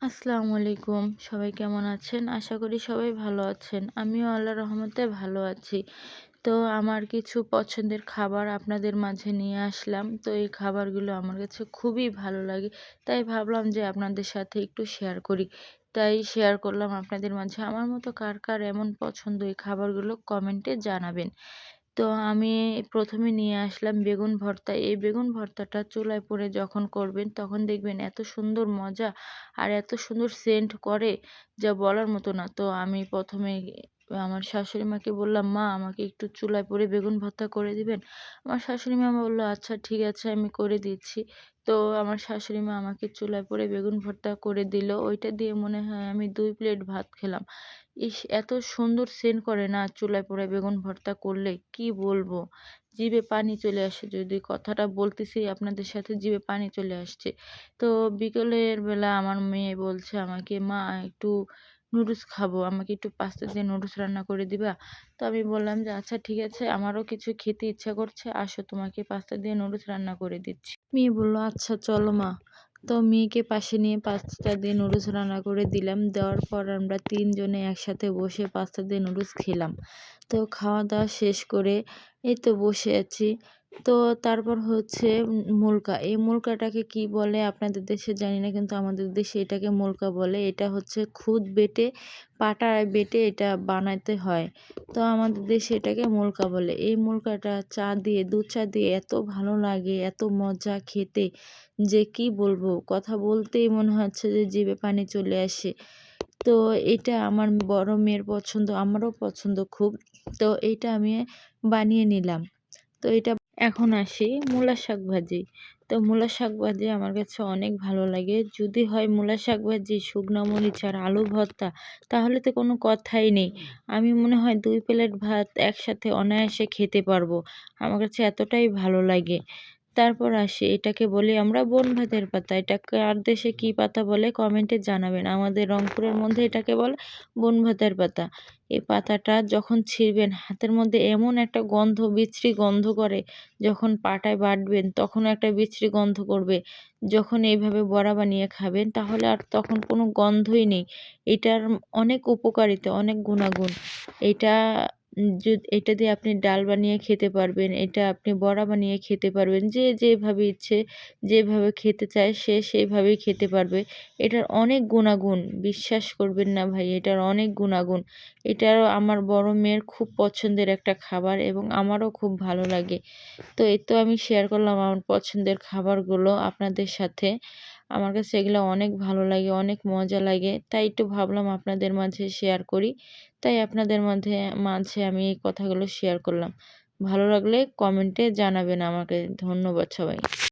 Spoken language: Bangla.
আসসালামু আলাইকুম। সবাই কেমন আছেন? আশা করি সবাই ভালো আছেন। আমিও আল্লাহর রহমতে ভালো আছি। তো আমার কিছু পছন্দের খাবার আপনাদের মাঝে নিয়ে আসলাম। তো এই খাবারগুলো আমার কাছে খুবই ভালো লাগে। তাই ভাবলাম যে আপনাদের সাথে একটু শেয়ার করি। তাই শেয়ার করলাম আপনাদের মাঝে। আমার মতো কার, কার এমন পছন্দ এই খাবারগুলো কমেন্টে জানাবেন। তো আমি ১ম এ নিয়ে আসলাম বেগুন ভর্তা। এই বেগুন ভর্তাটা চুলায় পুড়ে যখন করবেন তখন দেখবেন এত সুন্দর মজা আর এত সুন্দর সেন্ট করে যা বলার মতো না। তো আমি ১ম এ আমার শাশুড়ি মাকে বললাম, "মা আমাকে একটু চুলায় পুড়ে বেগুন ভর্তা করে দিবেন?" আমার শাশুড়ি মা বলল, "আচ্ছা ঠিক আছে আমি করে দিচ্ছি।" তো আমার শাশুড়ি মা আমাকে চুলায় পুড়ে বেগুন ভর্তা করে দিল। ওইটা দিয়ে মনে হয় আমি ২ প্লেট ভাত খেলাম। ইস! এত সুন্দর সেন্ট করে না চুলায় পোড়া বেগুন ভর্তা করলে, কি বলবো? জিভে পানি চলে আসে। যদি কথাটা বলতেছি আপনাদের সাথে জিভে পানি চলে আসছে। তো বিকেলের বেলা আমার মেয়ে বলছে আমাকে, "মা একটু নুডলস খাবো। আমাকে একটু পাস্তা দিয়ে নুডলস রান্না করে দিবা?" তো আমি বললাম যে, "আচ্ছা ঠিক আছে আমারও কিছু খেতে ইচ্ছা করছে। আসো তোমাকে পাস্তা দিয়ে নুডলস রান্না করে দিচ্ছি।" মেয়ে বলল, "আচ্ছা চলো মা।" তো মেয়েকে পাশে নিয়ে পাস্তা দিয়ে নুডলস রান্না করে দিলাম। দেওয়ার পর আমরা ৩ জনে একসাথে বসে পাস্তা দিয়ে নুডলস খেলাম। তো খাওয়া-দাওয়া শেষ করে এই তো বসে আছি। তো তারপর হচ্ছে মুলকা। এই মুলকাটাকে কি বলে আপনাদের দেশে জানি না, কিন্তু আমাদের দেশে এটাকে মুলকা বলে। এটা হচ্ছে খুদ বেটে, পাটায় বেটে এটা বানাতে হয়। তো আমাদের দেশে এটাকে মুলকা বলে। এই মুলকাটা চা দিয়ে, দুধ চা দিয়ে এত ভালো লাগে, এত মজা খেতে যে কি বলবো? কথা বলতেই মনে হচ্ছে যে জিভে পানি চলে আসে। তো এটা আমার বড় মেয়ের পছন্দ, আমারও পছন্দ খুব। তো এইটা আমি বানিয়ে নিলাম। তো এটা এখন আসি মূলা শাক ভাজি। তো মূলা শাক ভাজি আমার কাছে অনেক ভালো লাগে। যদি হয় মূলা শাক ভাজি, শুকনা মরিচ আর আলু ভর্তা, তাহলে তো কোনো কথাই নেই। আমি মনে হয় ২ প্লেট ভাত একসাথে অনায়াসে খেতে পারবো। আমার কাছে এতটাই ভালো লাগে। তারপর আসি এটাকে বলি আমরা বনভাতের পাতা। এটা কার দেশে কি পাতা বলে কমেন্টে জানাবেন। আমাদের রংপুরের মধ্যে এটাকে বলে বনভাতের পাতা। এই পাতাটা যখন ছিঁড়বেন হাতের মধ্যে এমন একটা গন্ধ, বিশ্রী গন্ধ করে, যখন পাটায় বাটবেন তখনও একটা বিশ্রী গন্ধ করবে। যখন এইভাবে বড়া বানিয়ে খাবেন তাহলে আর তখন কোনো গন্ধই নেই। এটার অনেক উপকারিতা, অনেক গুণাগুণ। এটা এটা দিয়ে আপনি ডাল বানিয়ে খেতে পারবেন, এটা আপনি বড়া বানিয়ে খেতে পারবেন। যে যেভাবে ইচ্ছে, যেভাবে খেতে চায় সে সেইভাবেই খেতে পারবে। এটার অনেক গুণাগুণ, বিশ্বাস করবেন না ভাই, এটার অনেক গুণাগুণ। এটাও আমার বড় মেয়ের খুব পছন্দের একটা খাবার এবং আমারও খুব ভালো লাগে। তো এই তো আমি শেয়ার করলাম আমার পছন্দের খাবারগুলো আপনাদের সাথে। আমার কাছে এগুলো অনেক ভালো লাগে, অনেক মজা লাগে। তাই একটু ভাবলাম আপনাদের মাঝে শেয়ার করি। তাই আপনাদের মাঝে আমি এই কথাগুলো শেয়ার করলাম। ভালো লাগলে কমেন্টে জানাবেন আমাকে। ধন্যবাদ সবাই।